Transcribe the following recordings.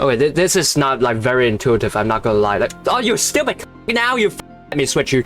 Okay, this is not like very intuitive, I'm not gonna lie. Like, oh, you stupid now you let me switch you.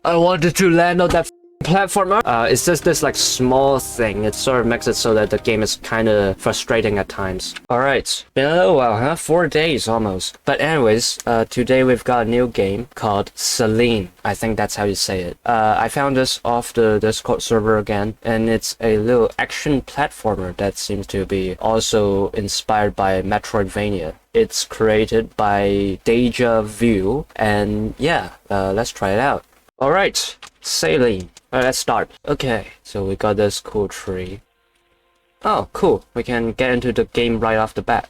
I wanted to land on that platformer. It's just this like small thing. It sort of makes it so that the game is kind of frustrating at times. Alright, been a little while, huh? 4 days almost. But anyways, today we've got a new game called Celine. I think that's how you say it. I found this off the Discord server again, and it's a little action platformer that seems to be also inspired by Metroidvania. It's created by Deja Vu, and yeah, let's try it out. Alright, Celine. Alright, let's start. Okay, so we got this cool tree. Oh, cool. We can get into the game right off the bat.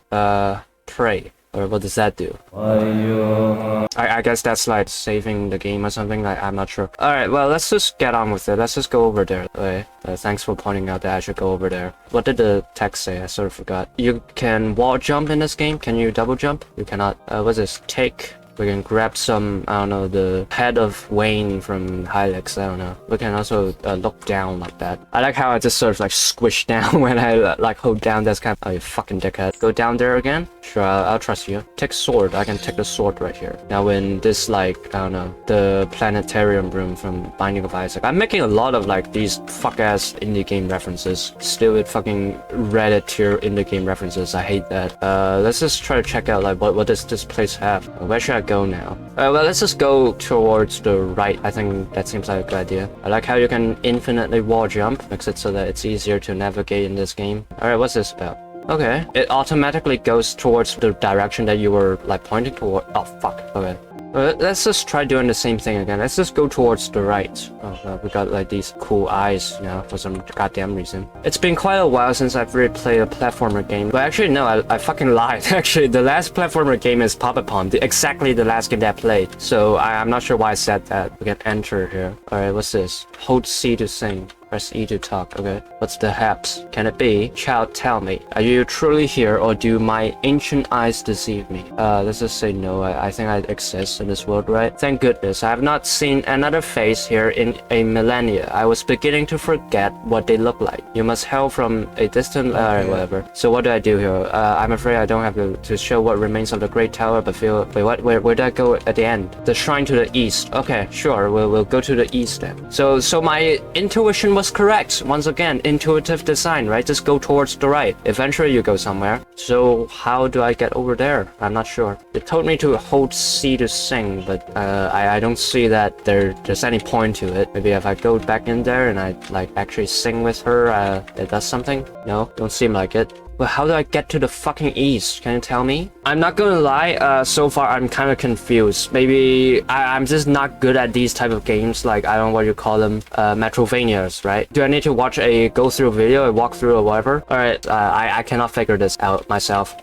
Pray. Or what does that do? I guess that's like saving the game or something, like I'm not sure. Alright, well, let's just get on with it. Let's just go over there. Okay, thanks for pointing out that I should go over there. What did the text say? I sort of forgot. You can wall jump in this game. Can you double jump? You cannot. What's this? Take. We can grab some, I don't know, the head of Wayne from Hylix, I don't know. We can also look down like that. I like how I just sort of like squish down when I like hold down. That's kind of, oh, you fucking dickhead. Go down there again? Sure, I'll trust you. Take sword. I can take the sword right here. Now in this like, I don't know, the planetarium room from Binding of Isaac. I'm making a lot of like these fuck-ass indie game references. Stupid fucking Reddit tier indie game references. I hate that. Let's just try to check out like what does this place have? Where should I go now? Well, let's just go towards the right. I think that seems like a good idea. I like how you can infinitely wall jump. Makes it so that it's easier to navigate in this game. Alright, what's this about? Okay, it automatically goes towards the direction that you were like pointing toward. Oh fuck, okay. Let's just try doing the same thing again. Let's just go towards the right. Oh, we got like these cool eyes now for some goddamn reason. It's been quite a while since I've really played a platformer game. But actually, no, I fucking lied. Actually, the last platformer game is Pop-Upon. Exactly the last game that I played. So I'm not sure why I said that. We can enter here. Alright, what's this? Hold C to sing. Press E to talk. Okay. What's the haps? Can it be? Child, tell me. Are you truly here, or do my ancient eyes deceive me? Let's just say no. I think I exist in this world, right? Thank goodness. I have not seen another face here in a millennia. I was beginning to forget what they look like. You must hail from a distant... whatever. So what do I do here? I'm afraid I don't have to show what remains of the Great Tower, but feel... Wait, what? Where did I go at the end? The shrine to the east. Okay, sure. We'll go to the east then. So my intuition was correct. Once again, intuitive design, right? Just go towards the right. Eventually you go somewhere. So how do I get over there? I'm not sure. It told me to hold C to sing, but I don't see that there's any point to it. Maybe if I go back in there and I like actually sing with her, it does something? No, don't seem like it. Well, how do I get to the fucking east? Can you tell me? I'm not gonna lie, so far I'm kind of confused. Maybe I'm just not good at these type of games, like, I don't know what you call them, Metrovanias, right? Do I need to watch a go-through video, a walkthrough or whatever? Alright, I cannot figure this out myself.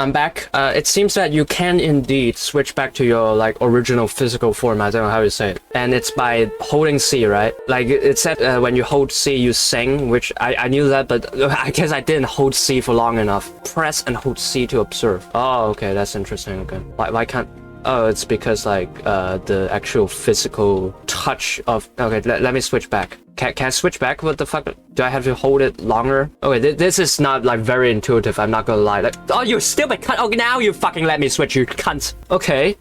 I'm back. It seems that you can indeed switch back to your like original physical form. I don't know how to say it. And it's by holding C, right? Like it said when you hold C, you sing, which I knew that, but I guess I didn't hold C for long enough. Press and hold C to observe. Oh, okay, that's interesting. Okay, why can't? Oh, it's because like the actual physical touch of. Okay, let me switch back. Can I switch back? What the fuck? Do I have to hold it longer? Okay, this is not like very intuitive. I'm not gonna lie. Like, oh, you stupid cunt! Oh, now you fucking let me switch, you cunt. Okay.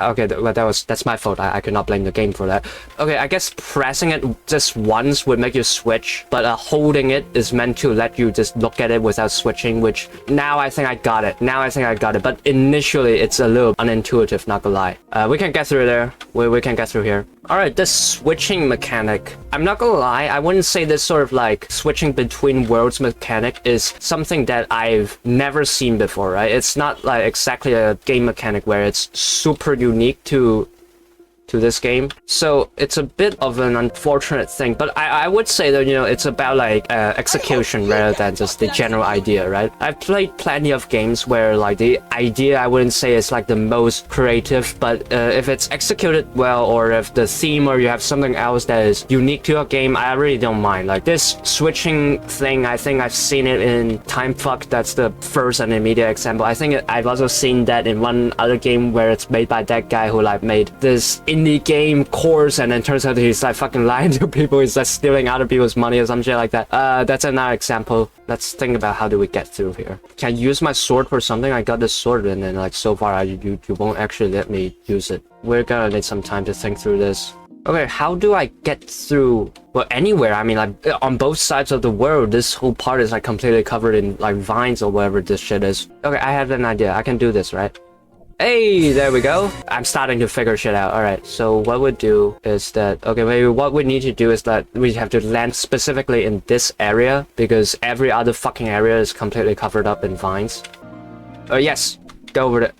Okay, that's my fault. I could not blame the game for that. Okay, I guess pressing it just once would make you switch, but holding it is meant to let you just look at it without switching, which now I think I got it. But initially it's a little unintuitive, not gonna lie. We can get through there. We can get through here. Alright, this switching mechanic. I'm not gonna lie, I wouldn't say this sort of like switching between worlds mechanic is something that I've never seen before, right? It's not like exactly a game mechanic where it's super unique to this game. So it's a bit of an unfortunate thing, but I would say that, you know, it's about like execution rather than just the general idea, right? I've played plenty of games where like the idea I wouldn't say is like the most creative, but if it's executed well, or if the theme or you have something else that is unique to a game, I really don't mind. Like this switching thing, I think I've seen it in Time Fuck. That's the first and immediate example. I think I've also seen that in one other game where it's made by that guy who like made this indie game course, and then turns out he's like fucking lying to people. He's like stealing other people's money or some shit like that. That's another example. Let's think about how do we get through here. Can I use my sword for something? I got this sword, and then like so far you won't actually let me use it. We're gonna need some time to think through this. Okay, how do I get through, well, anywhere? I mean, like, on both sides of the world, this whole part is, like, completely covered in, like, vines or whatever this shit is. Okay, I have an idea. I can do this, right? Hey, there we go. I'm starting to figure shit out. Alright, so what we do is that, okay, maybe what we need to do is that we have to land specifically in this area, because every other fucking area is completely covered up in vines. Oh, yes. Go over it.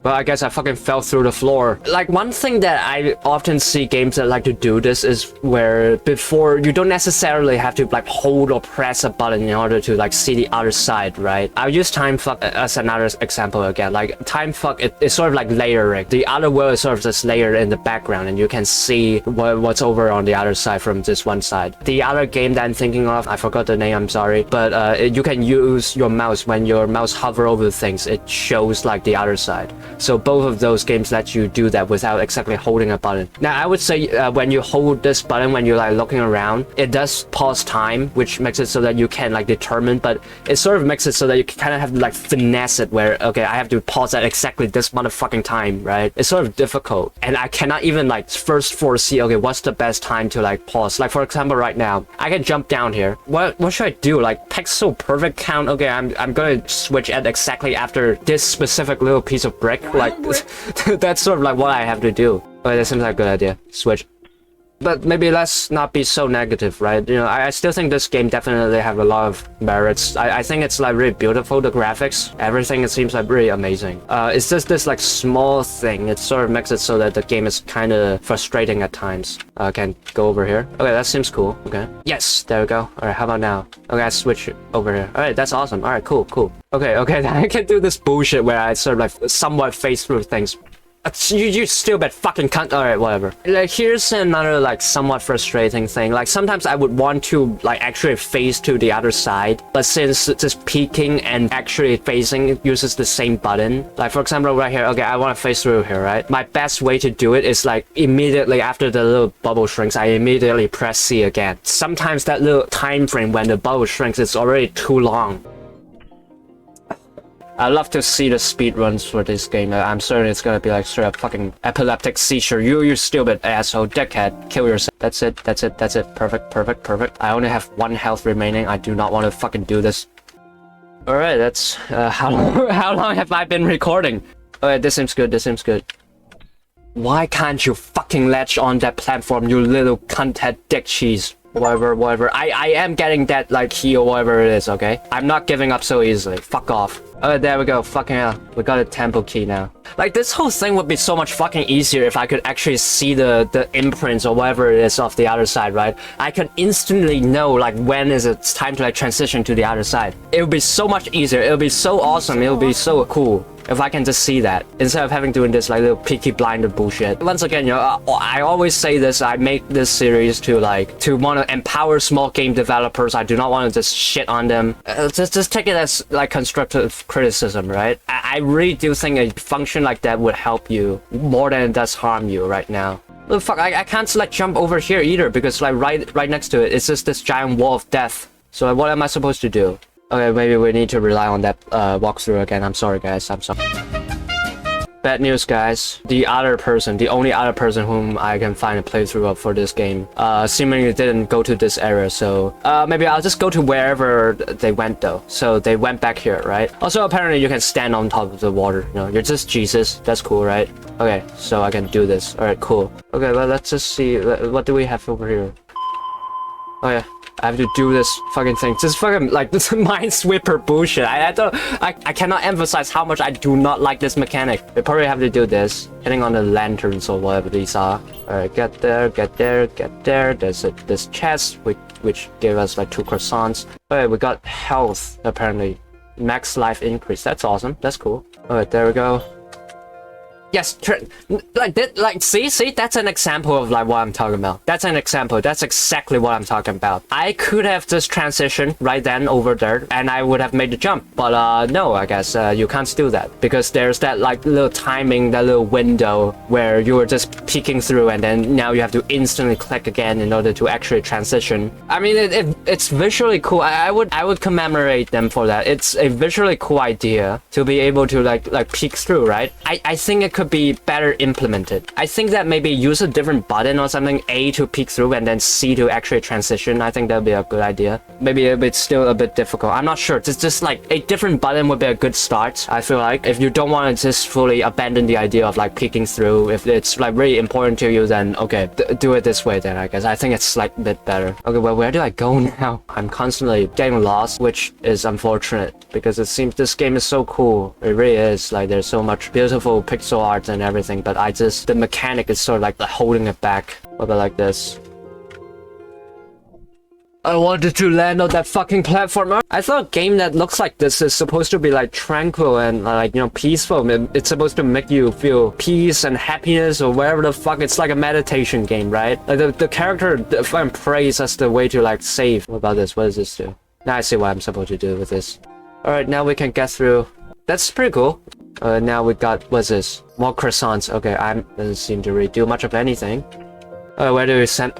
Well, I guess I fucking fell through the floor. Like, one thing that I often see games that like to do this is where before you don't necessarily have to like hold or press a button in order to like see the other side, right? I'll use time fuck as another example again. Like, time fuck, it's sort of like layering. The other world is sort of just layered in the background, and you can see what's over on the other side from this one side. The other game that I'm thinking of, I forgot the name, I'm sorry, but you can use your mouse. When your mouse hover over things, it shows like the other side. So both of those games let you do that without exactly holding a button. Now, I would say when you hold this button, when you're like looking around, it does pause time, which makes it so that you can like determine, but it sort of makes it so that you kind of have to like finesse it where, okay, I have to pause at exactly this motherfucking time, right? It's sort of difficult. And I cannot even like first foresee, okay, what's the best time to like pause? Like, for example, right now, I can jump down here. What should I do? Like, pixel perfect count? Okay, I'm gonna switch at exactly after this specific little piece of brick. Like, that's sort of like what I have to do. Okay, that seems like a good idea. Switch. But maybe let's not be so negative, right? You know, I still think this game definitely have a lot of merits. I think it's like really beautiful, the graphics, everything, it seems like really amazing. It's just this like small thing. It sort of makes it so that the game is kind of frustrating at times. Can go over here. Okay, that seems cool. Okay. Yes, there we go. All right, how about now? Okay, I switch it over here. All right, that's awesome. All right, cool. Okay, I can do this bullshit where I sort of like somewhat face through things. You stupid fucking cunt. Alright, whatever. Like, here's another, like, somewhat frustrating thing. Like, sometimes I would want to, like, actually face to the other side. But since just peeking and actually facing uses the same button. Like, for example, right here. Okay, I want to face through here, right? My best way to do it is, like, immediately after the little bubble shrinks, I immediately press C again. Sometimes that little time frame when the bubble shrinks is already too long. I love to see the speed runs for this game. I'm certain it's gonna be like straight up fucking epileptic seizure. You stupid asshole, dickhead, kill yourself. That's it. Perfect. I only have 1 health remaining. I do not want to fucking do this. Alright, that's how long have I been recording? Alright, this seems good. Why can't you fucking latch on that platform, you little cunthead dick cheese? Whatever. I am getting that, like, key or whatever it is, okay? I'm not giving up so easily. Fuck off. Oh, there we go. Fucking hell. We got a temple key now. Like, this whole thing would be so much fucking easier if I could actually see the imprints or whatever it is off the other side, right? I could instantly know, like, when is it time to, like, transition to the other side. It would be so much easier. It would be so awesome. It would be so cool if I can just see that, instead of having doing this, like, little Peaky Blinder bullshit. Once again, you know, I always say this, I make this series to want to empower small game developers. I do not want to just shit on them. Just take it as, like, constructive criticism, right? I really do think a function like that would help you more than it does harm you right now. Look, fuck, I can't, like, jump over here either, because, like, right next to it, it's just this giant wall of death. So, like, what am I supposed to do? Okay, maybe we need to rely on that walkthrough again. I'm sorry, guys. I'm sorry. Bad news, guys. The only other person whom I can find a playthrough of for this game, seemingly didn't go to this area. So, maybe I'll just go to wherever they went, though. So they went back here, right? Also, apparently you can stand on top of the water. You know, you're just Jesus. That's cool, right? Okay, so I can do this. All right, cool. Okay, well, let's just see. What do we have over here? Oh yeah. I have to do this fucking thing. This fucking, like, this minesweeper bullshit. I cannot emphasize how much I do not like this mechanic. We probably have to do this, hitting on the lanterns or whatever these are. Alright, get there. There's this chest, which gave us, like, 2 croissants. Alright, we got health, apparently. Max life increase. That's awesome. That's cool. Alright, there we go. Yes, like that, like see, that's an example of like what I'm talking about. That's an example. That's exactly what I'm talking about. I could have just transitioned right then over there, and I would have made the jump. But no, I guess you can't do that because there's that like little timing, that little window where you were just peeking through, and then now you have to instantly click again in order to actually transition. I mean, it's visually cool. I would commemorate them for that. It's a visually cool idea to be able to like peek through, right? I think it could be better implemented. I think that maybe use a different button or something, A to peek through and then C to actually transition. I think that would be a good idea. Maybe it's still a bit difficult. I'm not sure. It's just like a different button would be a good start. I feel like if you don't want to just fully abandon the idea of like peeking through, if it's like really important to you, then okay, do it this way then, I guess. I think it's like a bit better. Okay, well, where do I go now? I'm constantly getting lost, which is unfortunate because it seems this game is so cool. It really is. Like there's so much beautiful pixel art and everything, but the mechanic is sort of like holding it back. What about like this? I wanted to land on that fucking platformer. I thought a game that looks like this is supposed to be like tranquil and like, you know, peaceful. It's supposed to make you feel peace and happiness or whatever the fuck. It's like a meditation game, right? Like the character fucking prays as the way to like save. What about this? What does this do? Now I see what I'm supposed to do with this. Alright, now we can get through. That's pretty cool. Now we got, what's this? More croissants. Okay, doesn't seem to really do much of anything. Where do we send?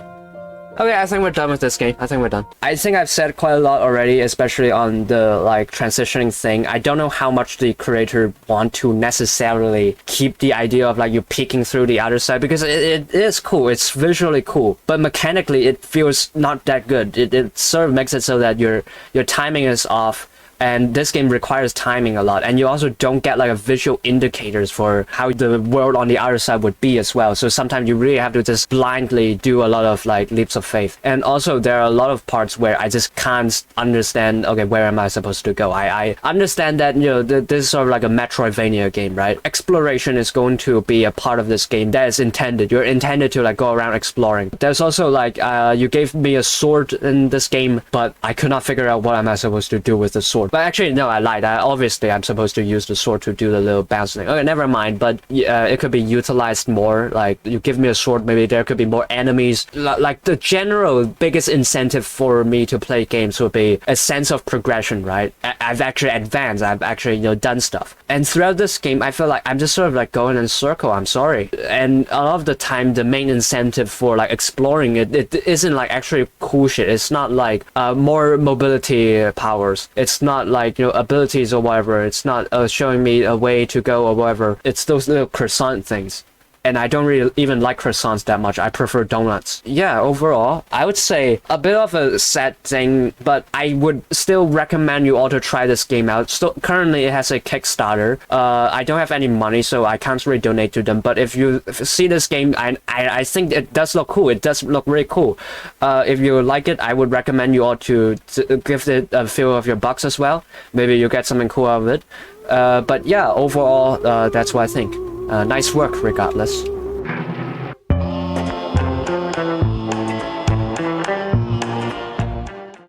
Okay, I think we're done with this game. I think we're done. I think I've said quite a lot already, especially on the like transitioning thing. I don't know how much the creator want to necessarily keep the idea of like you peeking through the other side, because it is cool. It's visually cool, but mechanically it feels not that good. It sort of makes it so that your timing is off. And this game requires timing a lot, and you also don't get like a visual indicators for how the world on the other side would be as well. So sometimes you really have to just blindly do a lot of like leaps of faith. And also there are a lot of parts where I just can't understand, okay, where am I supposed to go? I understand that, you know, this is sort of like a Metroidvania game, right? Exploration is going to be a part of this game that is intended. You're intended to like go around exploring. There's also like, you gave me a sword in this game, but I could not figure out what am I supposed to do with the sword. But actually, no, I lied. Obviously, I'm supposed to use the sword to do the little bounce thing. Okay, never mind. But it could be utilized more. Like, you give me a sword, maybe there could be more enemies. Like, the general biggest incentive for me to play games would be a sense of progression, right? I've actually advanced. I've actually, you know, done stuff. And throughout this game, I feel like I'm just sort of like going in a circle. I'm sorry. And a lot of the time, the main incentive for like exploring it isn't like actually cool shit. It's not like more mobility powers. It's not like, you know, abilities or whatever. It's not showing me a way to go or whatever. It's those little croissant things. And I don't really even like croissants that much. I prefer donuts. Yeah, overall, I would say a bit of a sad thing, but I would still recommend you all to try this game out. So currently, it has a Kickstarter. I don't have any money, so I can't really donate to them. But if you see this game, I think it does look cool. It does look really cool. If you like it, I would recommend you all to give it a few of your bucks as well. Maybe you get something cool out of it. But yeah, overall, that's what I think. Nice work, regardless.